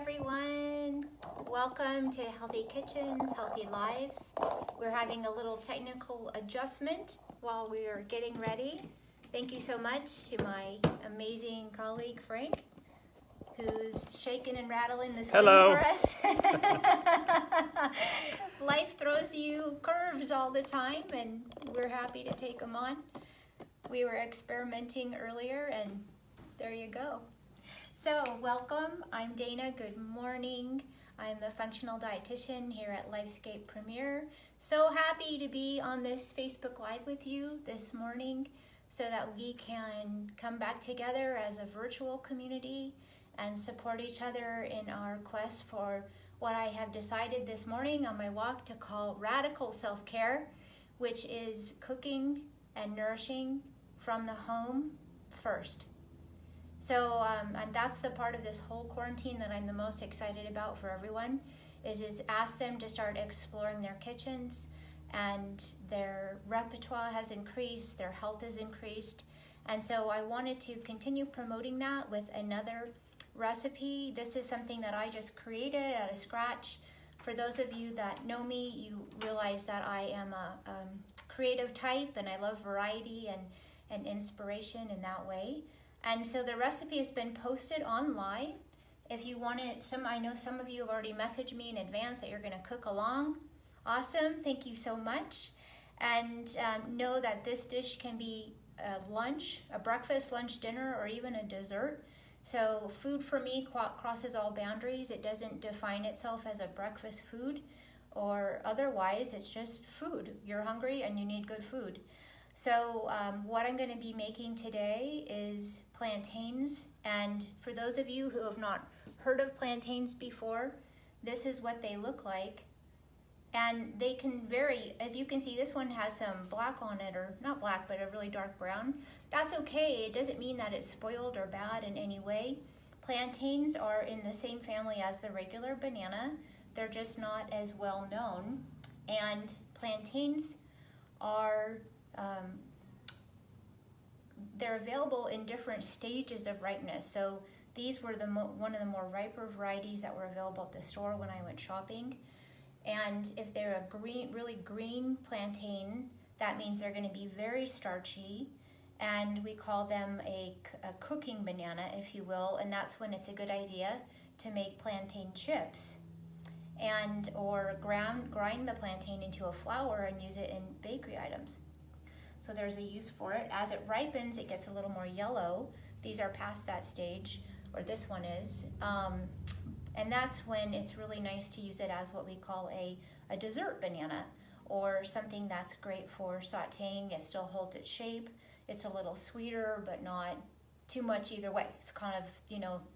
everyone. Welcome to Healthy Kitchens, Healthy Lives. We're having a little technical adjustment while we are getting ready. Thank you so much to my amazing colleague, Frank, who's shaking and rattling the screen Hello. for us. Life throws you curves all the time, and we're happy to take them on. We were experimenting earlier, and there you go. So welcome, I'm Dana, good morning. I'm the functional dietitian here at Lifescape Premier. So happy to be on this Facebook Live with you this morning so that we can come back together as a virtual community and support each other in our quest for what I have decided this morning on my walk to call radical self-care, which is cooking and nourishing from the home first. So, and that's the part of this whole quarantine that I'm the most excited about for everyone, is ask them to start exploring their kitchens, and their repertoire has increased, their health has increased. And so I wanted to continue promoting that with another recipe. This is something that I just created out of scratch. For those of you that know me, you realize that I am a creative type, and I love variety and inspiration in that way. And so the recipe has been posted online. If you want it, I know some of you have already messaged me in advance that you're going to cook along. Awesome, thank you so much. And know that this dish can be a lunch, a breakfast, lunch, dinner, or even a dessert. So food for me crosses all boundaries. It doesn't define itself as a breakfast food or otherwise. It's just food. You're hungry and you need good food. So what I'm going to be making today is plantains, and for those of you who have not heard of plantains before, this is what they look like, and they can vary. As you can see, this one has some black on it, or not black, but a really dark brown. That's okay. It doesn't mean that it's spoiled or bad in any way. Plantains are in the same family as the regular banana. They're just not as well known, and plantains are they're available in different stages of ripeness. So these were one of the more riper varieties that were available at the store when I went shopping. And if they're a really green plantain, that means they're going to be very starchy, and we call them a cooking banana, if you will, and that's when it's a good idea to make plantain chips or grind the plantain into a flour and use it in bakery items. So there's a use for it. As it ripens, it gets a little more yellow. These are past that stage, or this one is. And that's when it's really nice to use it as what we call a dessert banana, or something that's great for sauteing. It still holds its shape. It's a little sweeter, but not too much either way. It's kind of,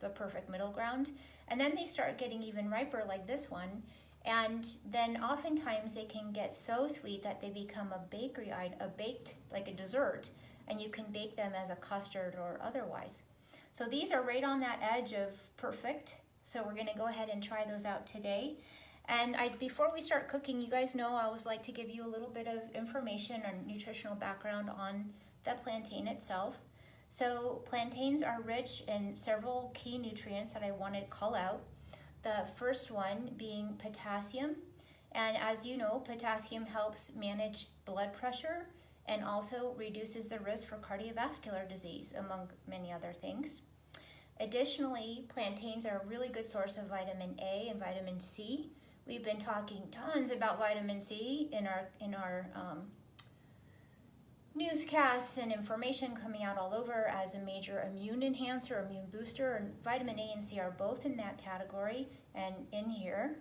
the perfect middle ground. And then they start getting even riper like this one. And then oftentimes they can get so sweet that they become a bakery item, baked like a dessert, and you can bake them as a custard or otherwise. So these are right on that edge of perfect. So we're going to go ahead and try those out today. And before we start cooking, you guys know I always like to give you a little bit of information or nutritional background on the plantain itself. So plantains are rich in several key nutrients that I want to call out. The first one being potassium, and as you know, potassium helps manage blood pressure and also reduces the risk for cardiovascular disease, among many other things. Additionally, plantains are a really good source of vitamin A and vitamin C. We've been talking tons about vitamin C in our newscasts and information coming out all over as a major immune enhancer, immune booster, and vitamin A and C are both in that category and in here.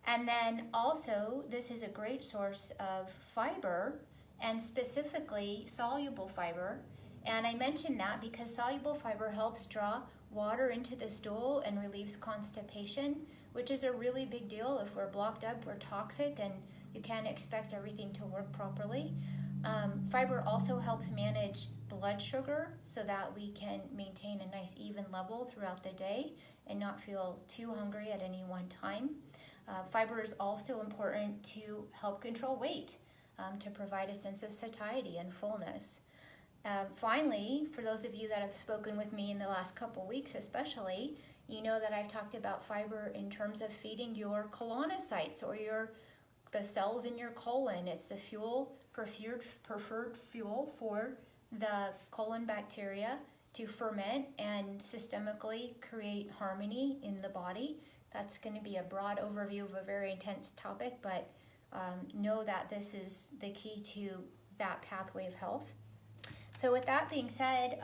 And then also, this is a great source of fiber, and specifically soluble fiber. And I mention that because soluble fiber helps draw water into the stool and relieves constipation, which is a really big deal. If we're blocked up, we're toxic, and you can't expect everything to work properly. Fiber also helps manage blood sugar so that we can maintain a nice even level throughout the day and not feel too hungry at any one time. Fiber is also important to help control weight, to provide a sense of satiety and fullness. Finally, for those of you that have spoken with me in the last couple weeks especially, You know that I've talked about fiber in terms of feeding your colonocytes or the cells in your colon. It's the preferred fuel for the colon bacteria to ferment and systemically create harmony in the body. That's going to be a broad overview of a very intense topic, but know that this is the key to that pathway of health. So with that being said,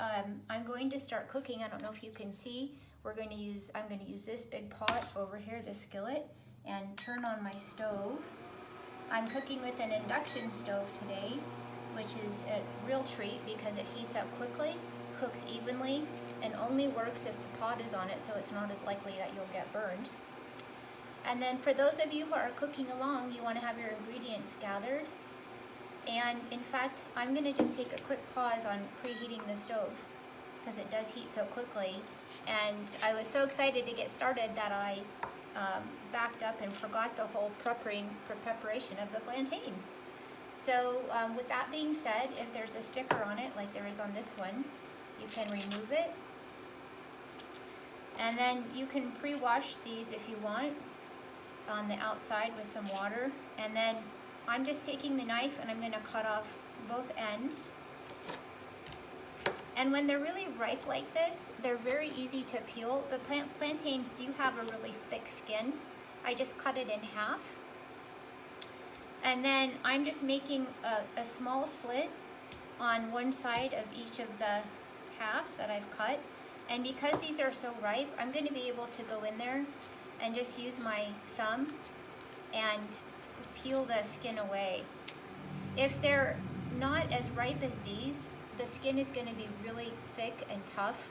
I'm going to start cooking. I don't know if you can see. I'm going to use this big pot over here, this skillet, and turn on my stove. I'm cooking with an induction stove today, which is a real treat because it heats up quickly, cooks evenly, and only works if the pot is on it, so it's not as likely that you'll get burned. And then for those of you who are cooking along, you want to have your ingredients gathered. And in fact, I'm going to just take a quick pause on preheating the stove because it does heat so quickly. And I was so excited to get started that I backed up and forgot the whole preparation of the plantain. So with that being said, if there's a sticker on it, like there is on this one, you can remove it. And then you can pre-wash these if you want on the outside with some water. And then I'm just taking the knife and I'm going to cut off both ends. And when they're really ripe like this, they're very easy to peel. The plantains do have a really thick skin. I just cut it in half. And then I'm just making a small slit on one side of each of the halves that I've cut. And because these are so ripe, I'm going to be able to go in there and just use my thumb and peel the skin away. If they're not as ripe as these, the skin is going to be really thick and tough,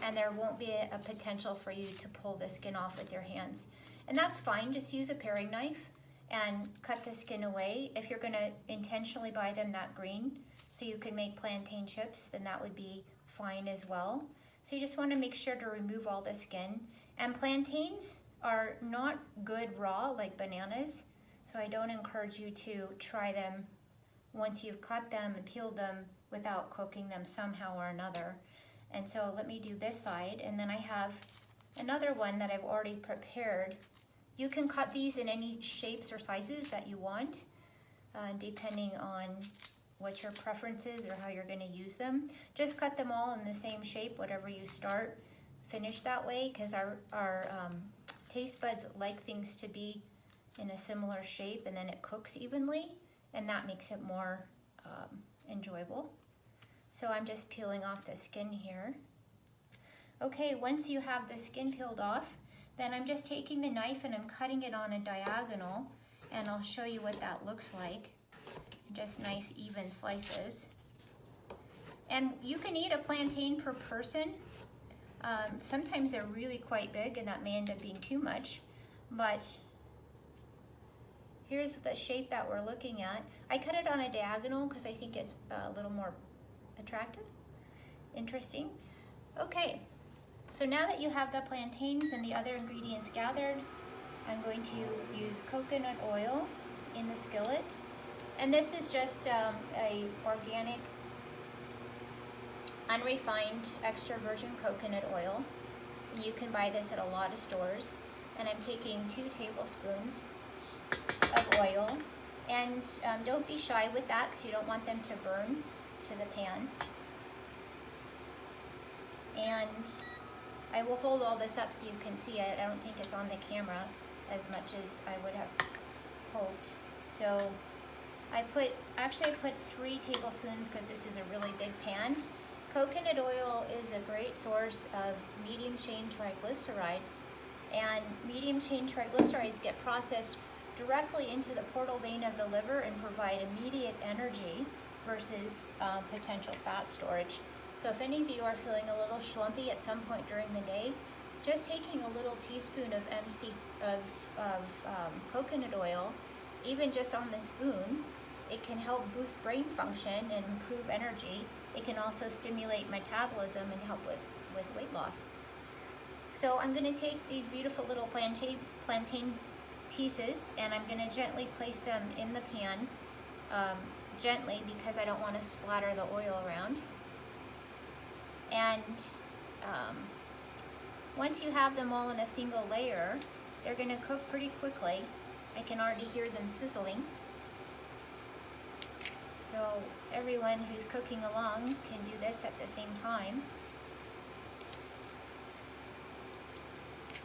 and there won't be a potential for you to pull the skin off with your hands. And that's fine, just use a paring knife and cut the skin away. If you're going to intentionally buy them that green so you can make plantain chips, then that would be fine as well. So you just want to make sure to remove all the skin. And plantains are not good raw like bananas, so I don't encourage you to try them once you've cut them and peeled them without cooking them somehow or another. And so let me do this side, and then I have another one that I've already prepared. You can cut these in any shapes or sizes that you want, depending on what your preference is or how you're going to use them. Just cut them all in the same shape, whatever you start, finish that way, because our taste buds like things to be in a similar shape, and then it cooks evenly, and that makes it more enjoyable. So I'm just peeling off the skin here. Okay, once you have the skin peeled off, then I'm just taking the knife and I'm cutting it on a diagonal, and I'll show you what that looks like. Just nice even slices. And you can eat a plantain per person. Sometimes they're really quite big and that may end up being too much, but here's the shape that we're looking at. I cut it on a diagonal because I think it's a little more attractive, interesting. Okay, so now that you have the plantains and the other ingredients gathered, I'm going to use coconut oil in the skillet. And this is just a organic, unrefined, extra virgin coconut oil. You can buy this at a lot of stores. And I'm taking 2 tablespoons of oil. And don't be shy with that because you don't want them to burn to the pan. And I will hold all this up so you can see it. I don't think it's on the camera as much as I would have hoped. So I put 3 tablespoons because this is a really big pan. Coconut oil is a great source of medium chain triglycerides, and medium chain triglycerides get processed directly into the portal vein of the liver and provide immediate energy versus potential fat storage. So if any of you are feeling a little schlumpy at some point during the day, just taking a little teaspoon of coconut oil, even just on the spoon, it can help boost brain function and improve energy. It can also stimulate metabolism and help with weight loss. So I'm going to take these beautiful little plantain pieces and I'm going to gently place them in the pan, gently because I don't want to splatter the oil around. And once you have them all in a single layer, they're going to cook pretty quickly. I can already hear them sizzling. So everyone who's cooking along can do this at the same time.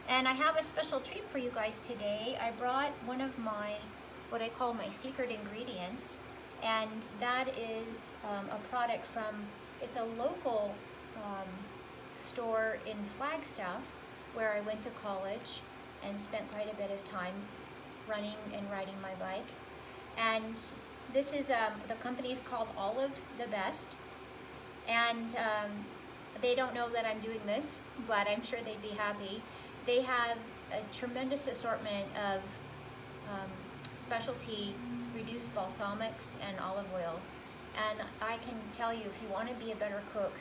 And I have a special treat for you guys today. I brought one of my, what I call my secret ingredients, and that is a product from, it's a local store in Flagstaff where I went to college and spent quite a bit of time running and riding my bike. And this is, the company is called Olive the Best, and they don't know that I'm doing this, but I'm sure they'd be happy. They have a tremendous assortment of specialty reduced balsamics and olive oil. And I can tell you, if you want to be a better cook,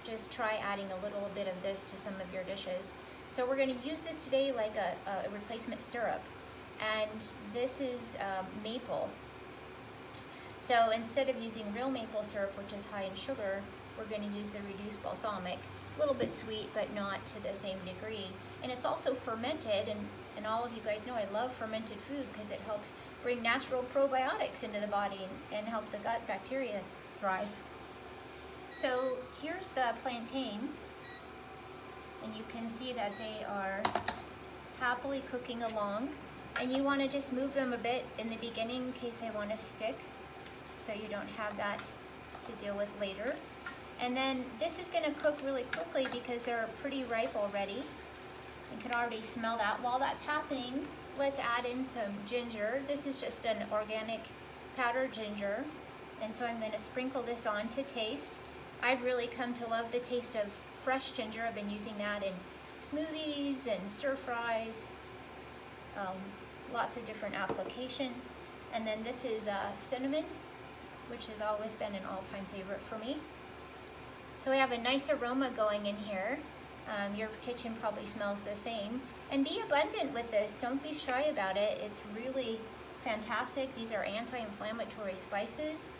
just try adding a little bit of this to some of your dishes. So we're going to use this today like a replacement syrup. And this is maple. So instead of using real maple syrup, which is high in sugar, we're going to use the reduced balsamic. A little bit sweet, but not to the same degree. And it's also fermented, and all of you guys know I love fermented food because it helps bring natural probiotics into the body and help the gut bacteria thrive. So here's the plantains, and you can see that they are happily cooking along. And you want to just move them a bit in the beginning in case they want to stick, so you don't have that to deal with later. And then this is going to cook really quickly because they're pretty ripe already. You can already smell that. While that's happening, let's add in some ginger. This is just an organic powdered ginger. And so I'm going to sprinkle this on to taste. I've really come to love the taste of fresh ginger. I've been using that in smoothies and stir fries. Lots of different applications. And then this is cinnamon, which has always been an all-time favorite for me. So we have a nice aroma going in here. Your kitchen probably smells the same. And be abundant with this. Don't be shy about it. It's really fantastic. These are anti-inflammatory spices.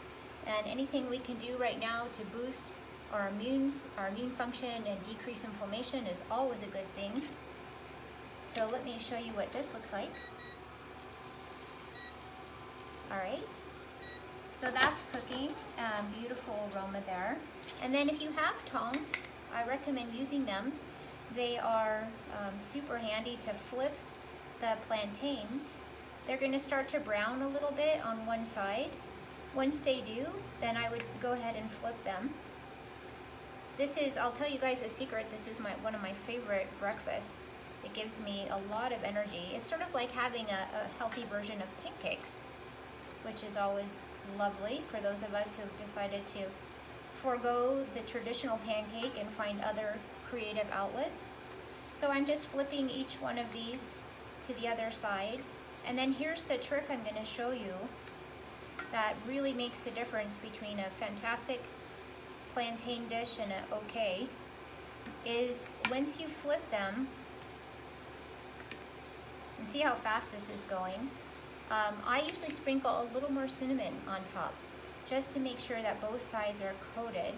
And anything we can do right now to boost our immune function and decrease inflammation is always a good thing. So let me show you what this looks like. All right. So that's cooking. Beautiful aroma there. And then if you have tongs, I recommend using them. They are super handy to flip the plantains. They're going to start to brown a little bit on one side. Once they do, then I would go ahead and flip them. This is, I'll tell you guys a secret, this is one of my favorite breakfasts. It gives me a lot of energy. It's sort of like having a healthy version of pancakes, which is always lovely for those of us who've decided to forego the traditional pancake and find other creative outlets. So I'm just flipping each one of these to the other side. And then here's the trick I'm going to show you that really makes the difference between a fantastic plantain dish and an okay, is once you flip them, and see how fast this is going, I usually sprinkle a little more cinnamon on top, just to make sure that both sides are coated,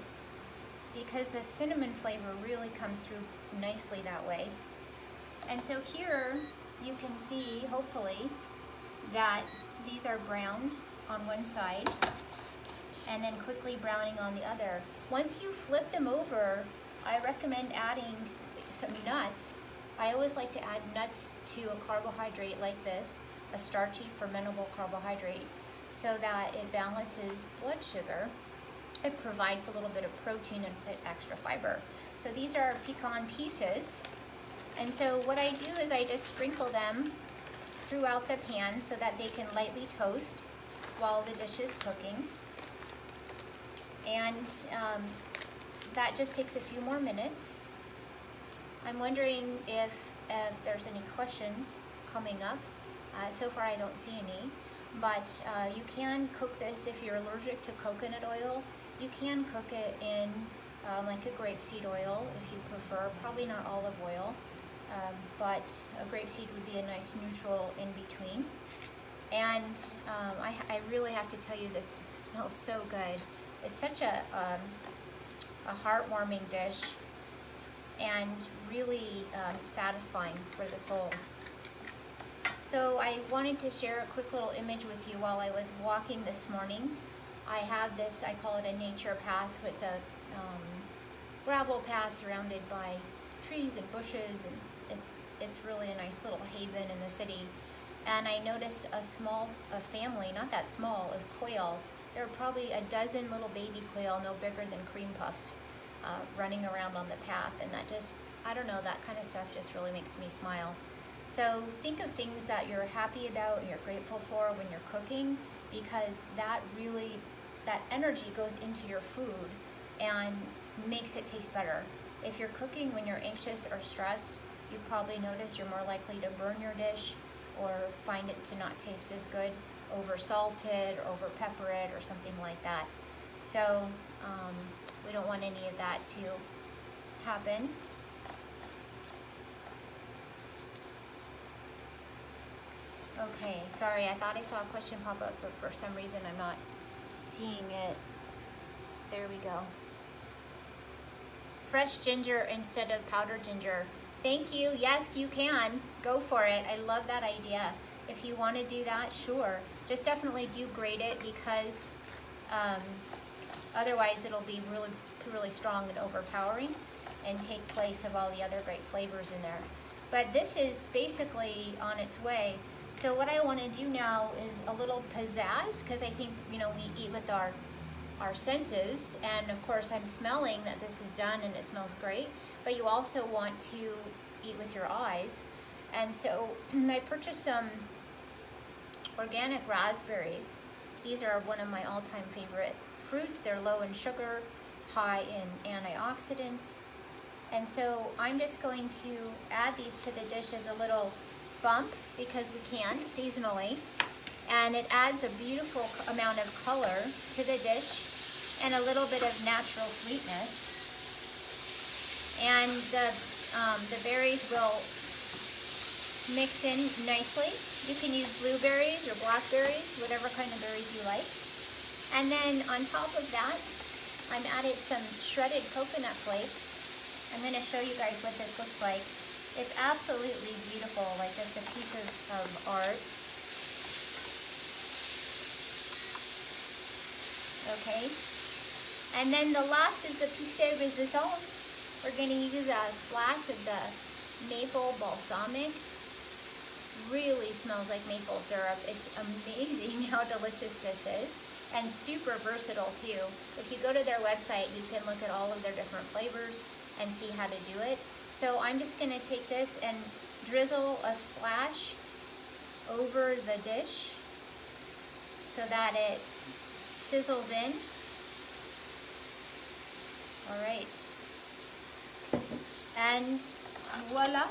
because the cinnamon flavor really comes through nicely that way. And so here you can see, hopefully, that these are browned on one side and then quickly browning on the other. Once you flip them over, I recommend adding some nuts. I always like to add nuts to a carbohydrate like this, a starchy fermentable carbohydrate, so that it balances blood sugar. It provides a little bit of protein and extra fiber. So these are pecan pieces. And so what I do is I just sprinkle them throughout the pan so that they can lightly toast while the dish is cooking. And that just takes a few more minutes. I'm wondering if there's any questions coming up. So far I don't see any, but you can cook this if you're allergic to coconut oil. You can cook it in like a grapeseed oil if you prefer, probably not olive oil, but a grapeseed would be a nice neutral in between. And I really have to tell you, this smells so good. It's such a heartwarming dish. and really satisfying for the soul. So I wanted to share a quick little image with you while I was walking this morning. I have this, I call it a nature path. It's a gravel path surrounded by trees and bushes, and it's really a nice little haven in the city. And I noticed a family, not that small, of quail. There were probably a dozen little baby quail, no bigger than cream puffs, running around on the path. And that just, I don't know, that kind of stuff just really makes me smile. So think of things that you're happy about and you're grateful for when you're cooking, because that energy goes into your food and makes it taste better. If you're cooking when you're anxious or stressed, you probably notice you're more likely to burn your dish or find it to not taste as good, over salted or over peppered or something like that. So we don't want any of that to happen. Okay, sorry, I thought I saw a question pop up, but for some reason I'm not seeing it. There we go. Fresh ginger instead of powdered ginger. Thank you. Yes, you can. Go for it. I love that idea. If you want to do that, sure. Just definitely do grate it, because otherwise it'll be really, really strong and overpowering and take place of all the other great flavors in there. But this is basically on its way. So what I want to do now is a little pizzazz, because I think, we eat with our senses, and of course I'm smelling that this is done and it smells great, but you also want to eat with your eyes. And so I purchased some organic raspberries. These are one of my all-time favorite fruits. They're low in sugar, high in antioxidants. And so I'm just going to add these to the dish as a little bump, because we can seasonally, and it adds a beautiful amount of color to the dish and a little bit of natural sweetness. And the berries will mix in nicely. You can use blueberries or blackberries, whatever kind of berries you like. And then on top of that, I'm adding some shredded coconut flakes. I'm going to show you guys what this looks like. It's absolutely beautiful, like just a piece of art. Okay. And then the last is the piece de resistance. We're going to use a splash of the maple balsamic. Really smells like maple syrup. It's amazing how delicious this is, and super versatile too. If you go to their website, you can look at all of their different flavors and see how to do it. So I'm just going to take this and drizzle a splash over the dish so that it sizzles in. All right. And voila.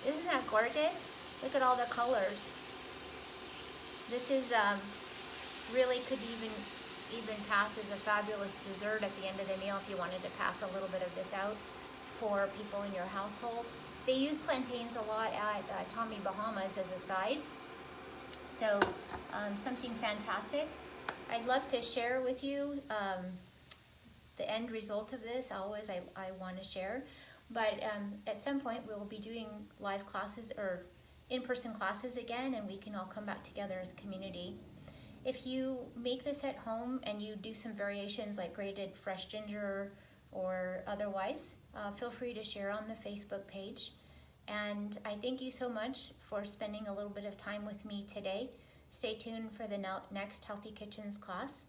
Isn't that gorgeous? Look at all the colors. This is really could even pass as a fabulous dessert at the end of the meal if you wanted to pass a little bit of this out for people in your household. They use plantains a lot at Tommy Bahama's as a side. So something fantastic. I'd love to share with you the end result of this. Always I want to share. But at some point we will be doing live classes or in-person classes again, and we can all come back together as a community. If you make this at home and you do some variations like grated fresh ginger or otherwise, feel free to share on the Facebook page. And I thank you so much for spending a little bit of time with me today. Stay tuned for the next Healthy Kitchens class.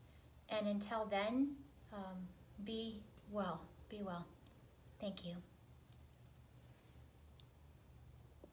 And until then, be well. Be well. Thank you.